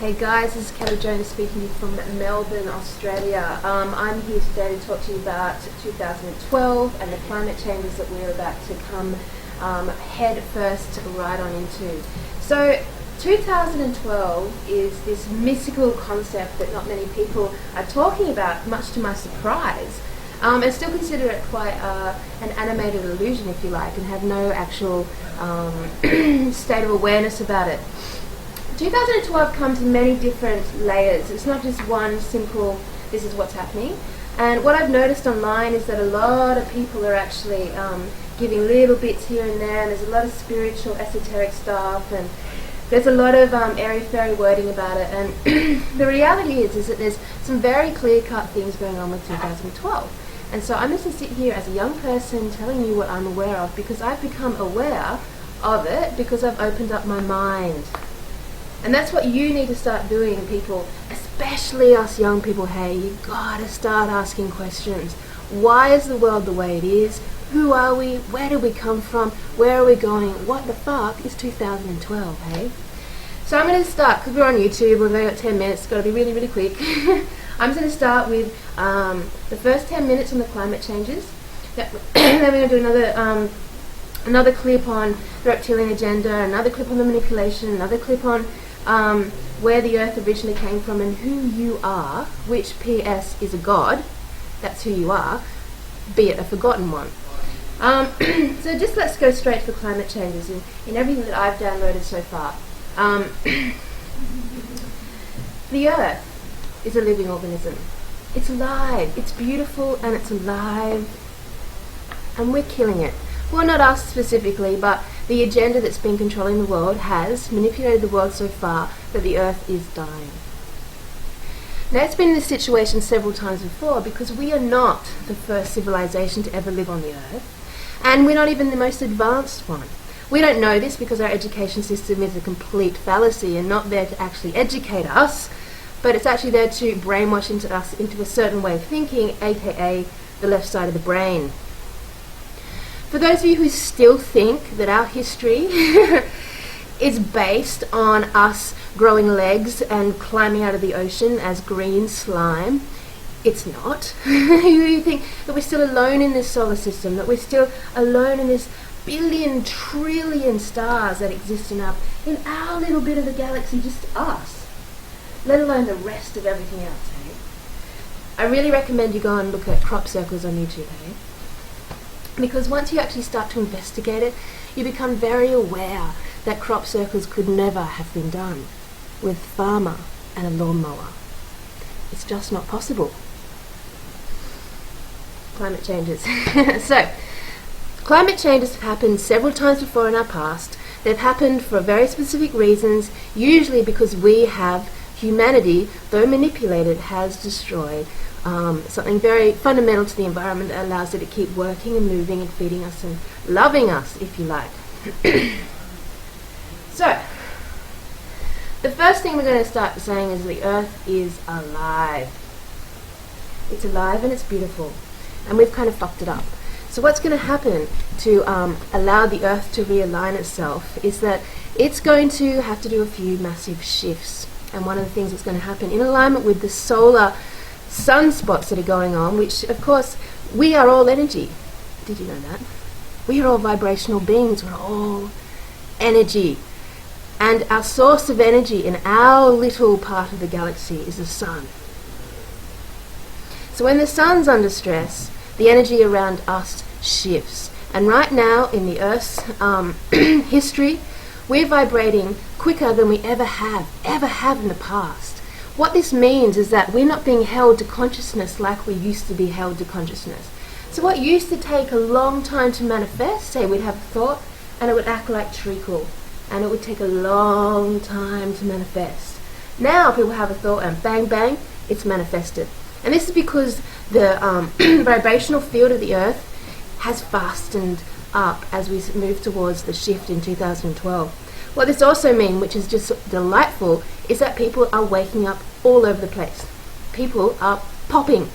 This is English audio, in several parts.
Hey guys, this is Kelly Jones speaking to you from Melbourne, Australia. I'm here today to talk to you about 2012 and the climate changes that we're about to come head first right on into. So 2012 is this mystical concept that not many people are talking about, much to my surprise. I still consider it quite an animated illusion, if you like, and have no actual state of awareness about it. 2012 comes in many different layers. It's not just one simple, this is what's happening. And what I've noticed online is that a lot of people are actually giving little bits here and there, and there's a lot of spiritual, esoteric stuff, and there's a lot of airy-fairy wording about it. And the reality is that there's some very clear-cut things going on with 2012. And so I'm just going to sit here as a young person telling you what I'm aware of, because I've become aware of it because I've opened up my mind. And that's what you need to start doing, people, especially us young people. Hey, you gotta start asking questions. Why is the world the way it is? Who are we? Where did we come from? Where are we going? What the fuck is 2012, hey? So I'm going to start, because we're on YouTube, we've only got 10 minutes, it's got to be really, really quick. I'm going to start with the first 10 minutes on the climate changes. Then we're going to do another clip on the reptilian agenda, another clip on the manipulation, another clip on where the earth originally came from and who you are, which PS is a god, that's who you are, be it a forgotten one. So just let's go straight to the climate changes in everything that I've downloaded so far. The earth is a living organism. It's alive, it's beautiful, and it's alive, and we're killing it. Well, not us specifically, but the agenda that's been controlling the world has manipulated the world so far that the earth is dying. Now, it's been in this situation several times before, because we are not the first civilization to ever live on the earth, and we're not even the most advanced one. We don't know this because our education system is a complete fallacy and not there to actually educate us, but it's actually there to brainwash us into a certain way of thinking, aka the left side of the brain. For those of you who still think that our history is based on us growing legs and climbing out of the ocean as green slime, it's not. You think that we're still alone in this solar system, that we're still alone in this billion, trillion stars that exist in our little bit of the galaxy, just us, let alone the rest of everything else, eh? I really recommend you go and look at crop circles on YouTube, eh? Because once you actually start to investigate it, you become very aware that crop circles could never have been done with a farmer and a lawnmower. It's just not possible. Climate changes. So, climate changes have happened several times before in our past. They've happened for very specific reasons, usually because we have, humanity, though manipulated, has destroyed something very fundamental to the environment that allows it to keep working and moving and feeding us and loving us, if you like. So, the first thing we're going to start saying is the earth is alive. It's alive and it's beautiful, and we've kind of fucked it up. So what's going to happen to allow the earth to realign itself is that it's going to have to do a few massive shifts. And one of the things that's going to happen in alignment with the solar sunspots that are going on, which of course we are all energy. Did you know that? We are all vibrational beings. We're all energy. And our source of energy in our little part of the galaxy is the sun. So when the sun's under stress, the energy around us shifts. And right now in the Earth's history, we're vibrating quicker than we ever have in the past. What this means is that we're not being held to consciousness like we used to be held to consciousness. So what used to take a long time to manifest, say we'd have a thought and it would act like treacle, and it would take a long time to manifest. Now people have a thought and bang bang, it's manifested. And this is because the vibrational field of the earth has fastened up as we move towards the shift in 2012. What this also means, which is just delightful, is that people are waking up all over the place. People are popping.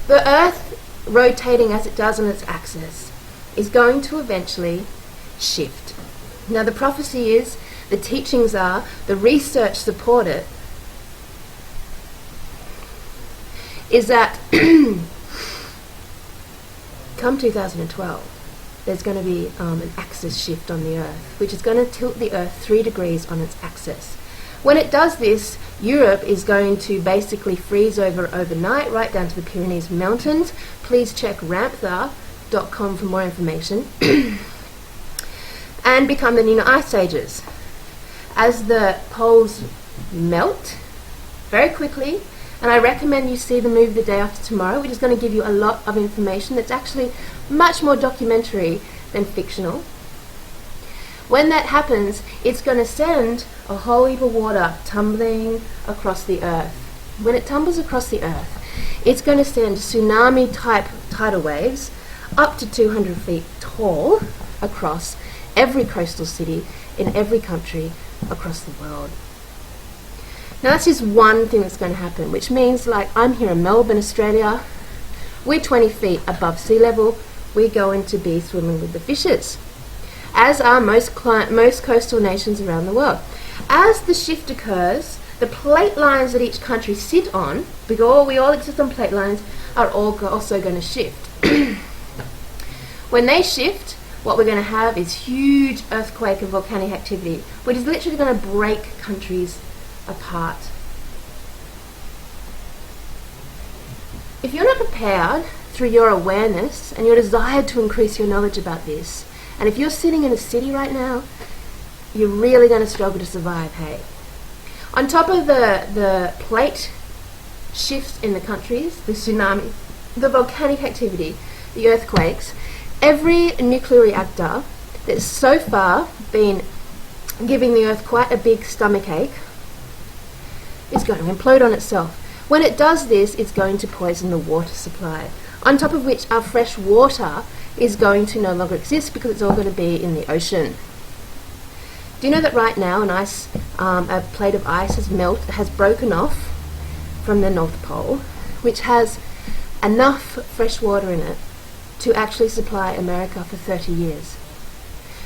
The earth, rotating as it does on its axis, is going to eventually shift. Now the prophecy is the teachings are, the research support it, is that come 2012, there's going to be an axis shift on the Earth, which is going to tilt the Earth 3 degrees on its axis. When it does this, Europe is going to basically freeze over overnight, right down to the Pyrenees Mountains. Please check ramtha.com for more information. And become the new ice ages. As the poles melt very quickly, and I recommend you see the movie The Day After Tomorrow, which is going to give you a lot of information that's actually much more documentary than fictional. When that happens, it's going to send a whole heap of water tumbling across the Earth. When it tumbles across the Earth, it's going to send tsunami-type tidal waves up to 200 feet tall across every coastal city in every country across the world. Now that's just one thing that's going to happen, which means, like, I'm here in Melbourne, Australia, we're 20 feet above sea level, we're going to be swimming with the fishes, as are most coastal nations around the world. As the shift occurs, the plate lines that each country sit on, because we all exist on plate lines, are also going to shift. When they shift, what we're going to have is huge earthquake and volcanic activity, which is literally going to break countries apart. If you're not prepared through your awareness and your desire to increase your knowledge about this, and if you're sitting in a city right now, you're really going to struggle to survive, hey? On top of the plate shifts in the countries, the tsunami, the volcanic activity, the earthquakes, every nuclear reactor that's so far been giving the Earth quite a big stomach ache is going to implode on itself. When it does this, it's going to poison the water supply, on top of which our fresh water is going to no longer exist because it's all going to be in the ocean. Do you know that right now a plate of ice has broken off from the North Pole, which has enough fresh water in it to actually supply America for 30 years?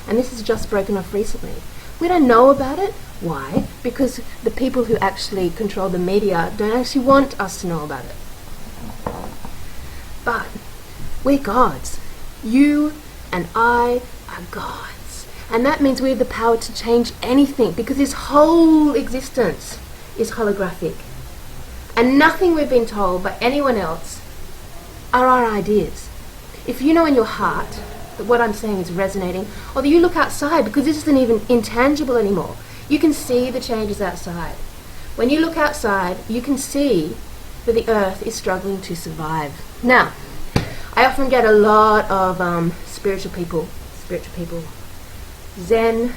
And this has just broken off recently. We don't know about it. Why? Because the people who actually control the media don't actually want us to know about it. But we're gods. You and I are gods. And that means we have the power to change anything, because this whole existence is holographic. And nothing we've been told by anyone else are our ideas. If you know in your heart that what I'm saying is resonating, or that you look outside, because this isn't even intangible anymore, you can see the changes outside. When you look outside, you can see that the Earth is struggling to survive. Now, I often get a lot of spiritual people, Zen,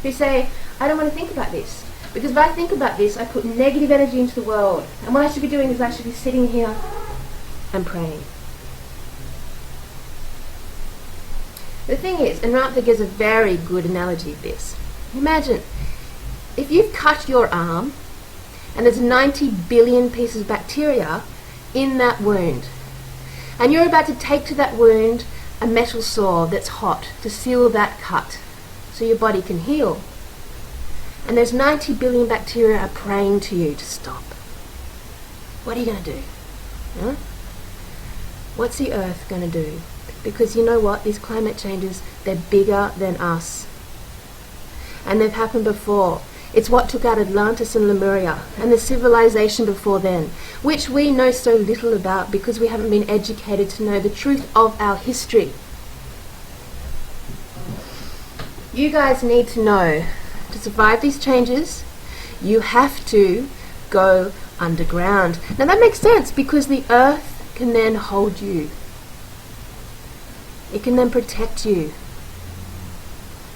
who say, I don't want to think about this, because if I think about this, I put negative energy into the world, and what I should be doing is I should be sitting here and praying. The thing is, and Ramtha gives a very good analogy of this. Imagine, if you've cut your arm, and there's 90 billion pieces of bacteria in that wound, and you're about to take to that wound a metal saw that's hot to seal that cut so your body can heal. And there's 90 billion bacteria are praying to you to stop. What are you going to do? Huh? What's the Earth going to do? Because you know what? These climate changes, they're bigger than us. And they've happened before. It's what took out Atlantis and Lemuria and the civilization before then, which we know so little about because we haven't been educated to know the truth of our history. You guys need to know, to survive these changes, you have to go underground. Now that makes sense, because the Earth can then hold you. It can then protect you.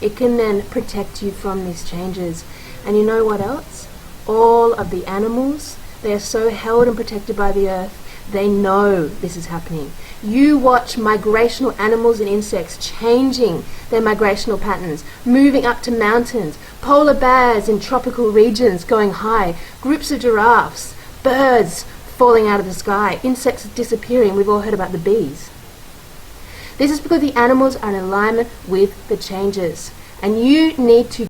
It can then protect you from these changes. And you know what else? All of the animals, they are so held and protected by the Earth, they know this is happening. You watch migrational animals and insects changing their migrational patterns, moving up to mountains, polar bears in tropical regions going high, groups of giraffes, birds falling out of the sky, insects disappearing. We've all heard about the bees. This is because the animals are in alignment with the changes. And you need to